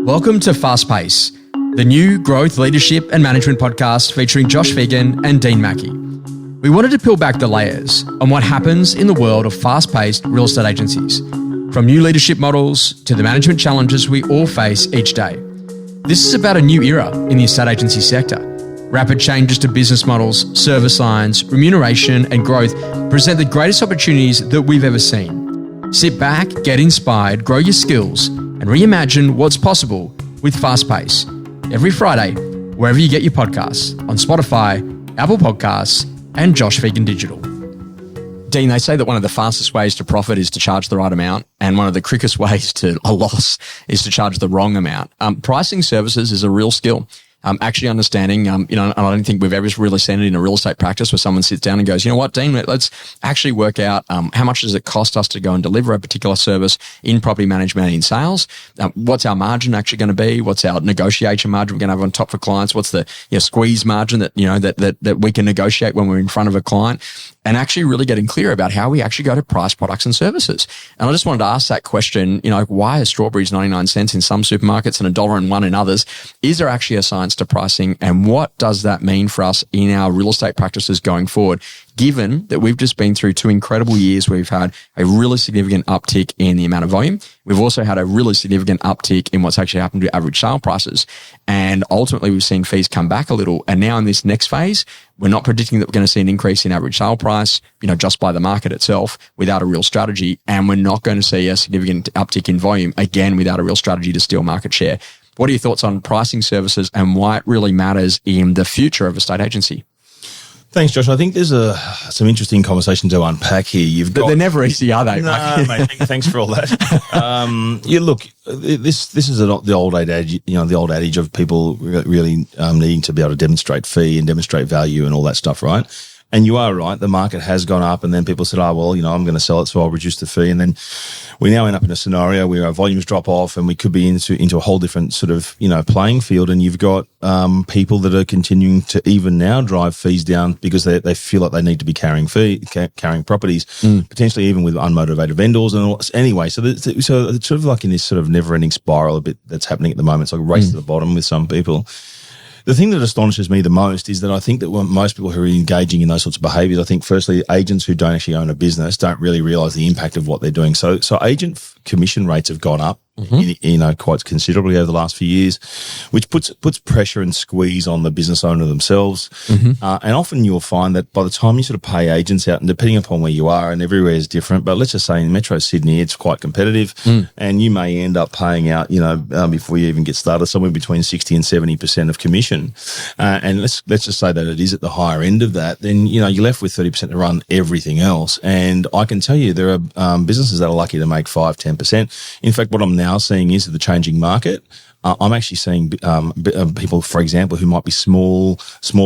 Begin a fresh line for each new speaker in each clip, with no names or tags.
Welcome to Fast Pace, the new growth, leadership and management podcast featuring Josh Phegan and Dean Mackie. We wanted to peel back the layers on what happens in the world of fast-paced real estate agencies, from new leadership models to the management challenges we all face each day. This is about a new era in the estate agency sector. Rapid changes to business models, service lines, remuneration and growth present the greatest opportunities that we've ever seen. Sit back, get inspired, grow your skills and reimagine what's possible with Fast Pace. Every Friday, wherever you get your podcasts, on Spotify, Apple Podcasts and Josh Phegan Digital. Dean, they say that one of the fastest ways to profit is to charge the right amount, and one of the quickest ways to a loss is to charge the wrong amount. Pricing services is a real skill. Actually understanding, and I don't think we've ever really seen it in a real estate practice where someone sits down and goes, you know what, Dean, let's actually work out how much does it cost us to go and deliver a particular service in property management and in sales? What's our margin actually going to be? What's our negotiation margin we're going to have on top for clients? What's the squeeze margin that we can negotiate when we're in front of a client? And actually really getting clear about how we actually go to price products and services. And I just wanted to ask that question, why are strawberries 99 cents in some supermarkets and $1.01 in others? Is there actually a science to pricing, and what does that mean for us in our real estate practices going forward, given that we've just been through 2 incredible years where we've had a really significant uptick in the amount of volume. We've also had a really significant uptick in what's actually happened to average sale prices. And ultimately, we've seen fees come back a little. And now in this next phase, we're not predicting that we're going to see an increase in average sale price, just by the market itself without a real strategy. And we're not going to see a significant uptick in volume, again, without a real strategy to steal market share. What are your thoughts on pricing services and why it really matters in the future of a estate agency?
Thanks, Josh. I think there's some interesting conversation to unpack here.
They're never easy, are they?
No, mate. Thanks for all that. Look, this is the old adage, the old adage of people really needing to be able to demonstrate fee and demonstrate value and all that stuff, right? And you are right. The market has gone up, and then people said, I'm going to sell it, so I'll reduce the fee. And then we now end up in a scenario where our volumes drop off, and we could be into a whole different sort of, playing field. And you've got people that are continuing to even now drive fees down because they feel like they need to be carrying properties, potentially even with unmotivated vendors and all. Anyway, so it's sort of like in this sort of never-ending spiral a bit that's happening at the moment. It's like a race to the bottom with some people. The thing that astonishes me the most is that I think that most people who are engaging in those sorts of behaviours, I think firstly, agents who don't actually own a business don't really realise the impact of what they're doing. So agent commission rates have gone up, quite considerably over the last few years, which puts pressure and squeeze on the business owner themselves. And often you'll find that by the time you sort of pay agents out, and depending upon where you are, and everywhere is different, but let's just say in Metro Sydney, it's quite competitive, and you may end up paying out, before you even get started, somewhere between 60 and 70% of commission. And let's just say that it is at the higher end of that, then, you're left with 30% to run everything else. And I can tell you there are businesses that are lucky to make 5-10%. In fact, what I'm now seeing is the changing market. I'm actually seeing people, for example, who might be smaller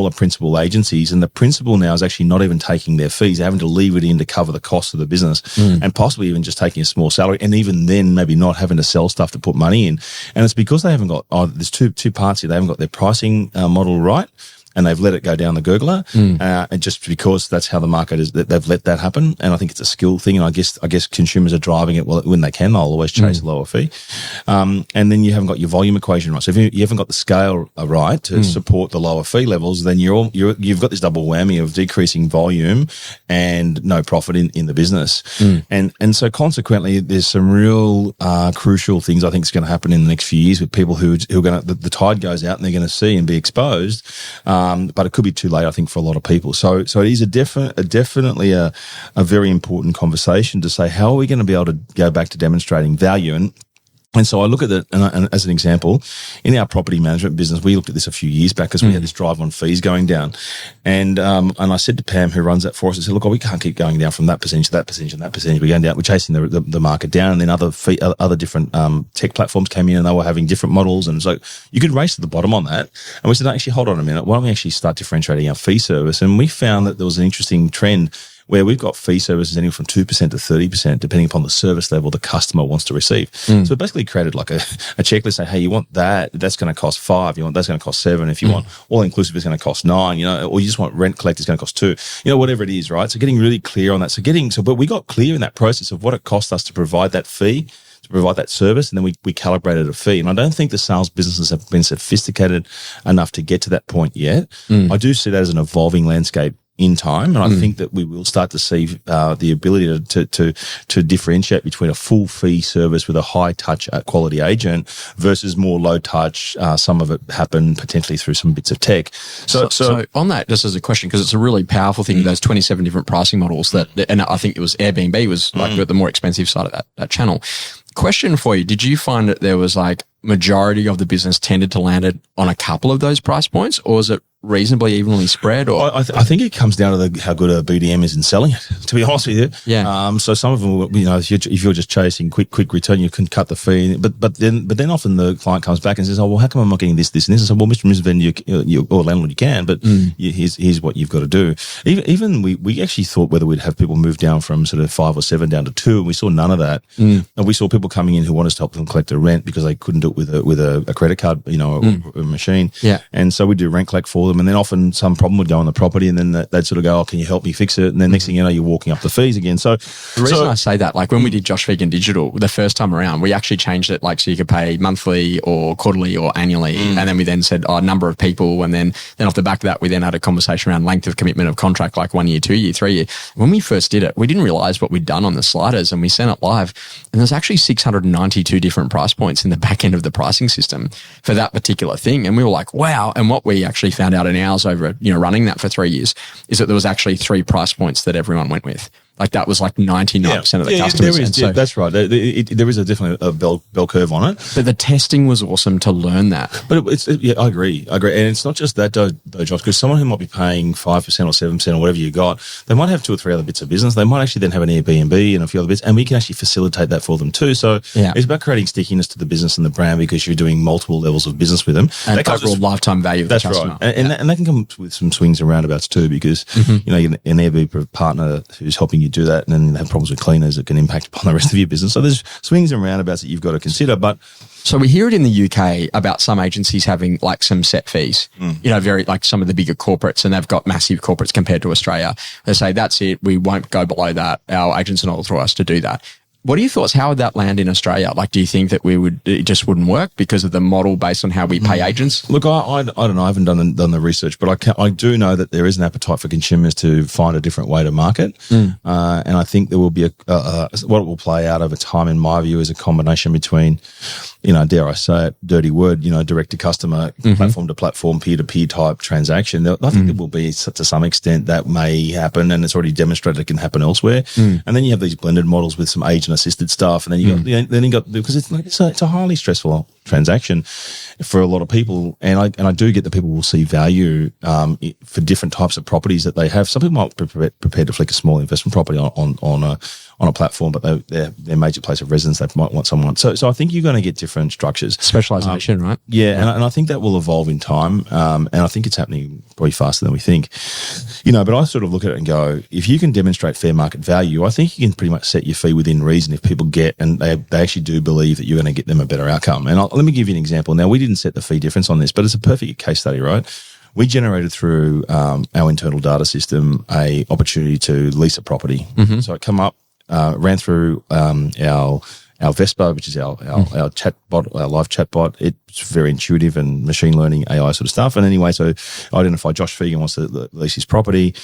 principal agencies, and the principal now is actually not even taking their fees, having to leave it in to cover the cost of the business, and possibly even just taking a small salary, and even then maybe not having to sell stuff to put money in. And it's because they haven't got, there's two parts here. They haven't got their pricing model right, and they've let it go down the gurgler, and just because that's how the market is, they've let that happen. And I think it's a skill thing, and I guess consumers are driving it. Well, when they can, they'll always chase a lower fee. And then you haven't got your volume equation right. So if you haven't got the scale right to support the lower fee levels, then you've got this double whammy of decreasing volume and no profit in the business. And so consequently, there's some real crucial things I think is going to happen in the next few years with people who are going to, the tide goes out and they're going to see and be exposed. But it could be too late, I think, for a lot of people. So it is definitely a very important conversation to say, how are we going to be able to go back to demonstrating value? And so I look at it, and as an example, in our property management business, we looked at this a few years back because we had this drive on fees going down. And I said to Pam, who runs that for us, I said, look, we can't keep going down from that percentage to that percentage and that percentage. We're going down, we're chasing the market down. And then other different tech platforms came in and they were having different models. And it's like, you could race to the bottom on that. And we said, actually, hold on a minute. Why don't we actually start differentiating our fee service? And we found that there was an interesting trend where we've got fee services anywhere from 2% to 30%, depending upon the service level the customer wants to receive. So we basically created like a checklist, say, hey, you want that's going to cost 5, you want that's going to cost 7. If you want all inclusive, it's going to cost 9, or you just want rent collect, it's going to cost 2, whatever it is, right? So getting really clear on that. But we got clear in that process of what it cost us to provide that fee to provide that service, and then we calibrated a fee. And I don't think the sales businesses have been sophisticated enough to get to that point yet. I do see that as an evolving landscape in time, and I think that we will start to see the ability to differentiate between a full fee service with a high touch quality agent versus more low touch. Some of it happen potentially through some bits of tech.
So on that, just as a question, because it's a really powerful thing, those 27 different pricing models and I think it was Airbnb was like the more expensive side of that channel. Question for you. Did you find that there was like majority of the business tended to land it on a couple of those price points, or is it reasonably evenly spread? Or
I think it comes down to how good a BDM is in selling it, to be honest with you.
Yeah.
So some of them, if you're just chasing quick return, you can cut the fee. But then often the client comes back and says, "Oh, well, how come I'm not getting this and this?" I said, "Well, Mr. and Mrs. Vendor, or landlord, you can, but here's what you've got to do." Even we actually thought whether we'd have people move down from sort of 5 or 7 down to 2, and we saw none of that. And we saw people coming in who wanted us to help them collect the rent because they couldn't do it with a credit card, or a machine.
Yeah.
And so we do rent collect for them, and then often some problem would go on the property, and then they'd sort of go, "Oh, can you help me fix it?" And then next thing you know, you're walking up the fees again. So
the reason I say that, like when we did Josh Phegan Digital the first time around, we actually changed it like so you could pay monthly or quarterly or annually, and then we then said number of people, and then off the back of that, we then had a conversation around length of commitment of contract, like 1 year, 2 year, 3 year. When we first did it, we didn't realize what we'd done on the sliders, and we sent it live, and there's actually 692 different price points in the back end of the pricing system for that particular thing, and we were like, wow. And what we actually found out in ours over running that for 3 years is that there was actually 3 price points that everyone went with. Like that was like 99% of the customers.
That's right. There is definitely a bell curve on it.
But the testing was awesome to learn that.
But I agree. And it's not just that though, Josh, because someone who might be paying 5% or 7% or whatever you got, they might have 2 or 3 other bits of business. They might actually then have an Airbnb and a few other bits, and we can actually facilitate that for them too. So it's about creating stickiness to the business and the brand because you're doing multiple levels of business with them.
And that overall lifetime value of the customer.
Right. And that can come with some swings and roundabouts too because, an Airbnb partner who's helping you do that, and then you have problems with cleaners that can impact upon the rest of your business. So there's swings and roundabouts that you've got to consider. But
so we hear it in the UK about some agencies having like some set fees, very like some of the bigger corporates, and they've got massive corporates compared to Australia. They say, that's it. We won't go below that. Our agents are not authorised to do that. What are your thoughts? How would that land in Australia? Like, do you think that it just wouldn't work because of the model based on how we pay agents?
Look, I don't know. I haven't done the research, but I do know that there is an appetite for consumers to find a different way to market. And I think there will be what it will play out over time, in my view, is a combination between, dare I say it, dirty word, direct to customer, platform to platform, peer to peer type transaction. I think there will be, to some extent, that may happen, and it's already demonstrated it can happen elsewhere. And then you have these blended models with some agent assisted stuff, and then you got because it's a highly stressful transaction for a lot of people, and I do get that people will see value for different types of properties that they have. Some people might be prepared to flick a small investment property on a platform, but their major place of residence, they might want someone. So I think you're going to get different structures,
specialization, right?
Yeah. And I think that will evolve in time, and I think it's happening probably faster than we think. But I sort of look at it and go, if you can demonstrate fair market value, I think you can pretty much set your fee within reason if people get, and they actually do believe that you're going to get them a better outcome. And let me give you an example. Now, we didn't set the fee difference on this, but it's a perfect case study, right? We generated through our internal data system a opportunity to lease a property. So it come up, ran through our Vespa, which is our chatbot, our live chatbot. It's very intuitive and machine learning, AI sort of stuff. And anyway, so I identified Josh Phegan wants to lease his property.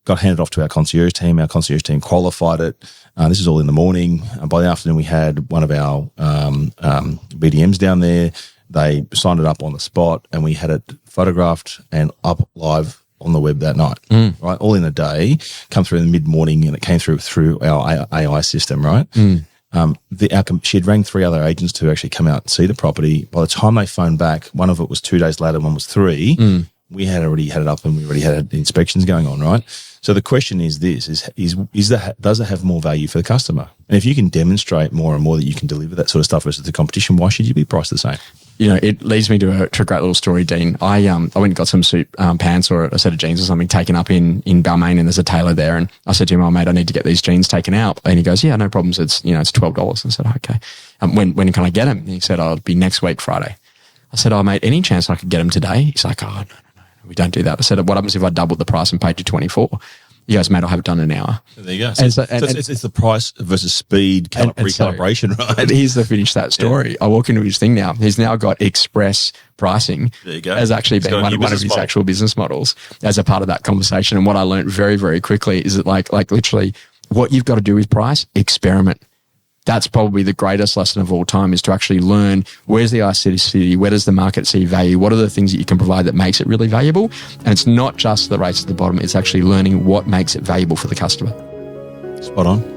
Got handed off to our concierge team. Our concierge team qualified it. This is all in the morning. By the afternoon, we had one of our BDMs down there. They signed it up on the spot, and we had it photographed and up live on the web that night, right? All in a day, come through in the mid-morning, and it came through our AI system, right? She had rang 3 other agents to actually come out and see the property. By the time they phoned back, one of it was 2 days later, one was 3. We had already had it up, and we already had the inspections going on, right? So the question is this, does it have more value for the customer? And if you can demonstrate more and more that you can deliver that sort of stuff versus the competition, why should you be priced the same?
It leads me to a great little story, Dean. I went and got some suit pants or a set of jeans or something taken up in Balmain, and there's a tailor there. And I said to him, "Oh, mate, I need to get these jeans taken out." And he goes, "Yeah, no problems. It's $12. I said, "Okay. When can I get them?" And he said, "Oh, it'll be next week, Friday." I said, "Oh, mate, any chance I could get them today?" He's like, "Oh, no, we don't do that." I said, "What happens if I doubled the price and paid you $24?" He goes, mate, I'll have it done in an hour.
There you go.
And
So it's the price versus speed recalibration, right?
Here's the finish that story. I walk into his thing now. He's now got express pricing.
There you go.
Has actually been one of his actual business models as a part of that conversation. And what I learned very, very quickly is that like literally what you've got to do with price, experiment. That's probably the greatest lesson of all time, is to actually learn where's the elasticity, where does the market see value, what are the things that you can provide that makes it really valuable. And it's not just the race to the bottom, it's actually learning what makes it valuable for the customer.
Spot on.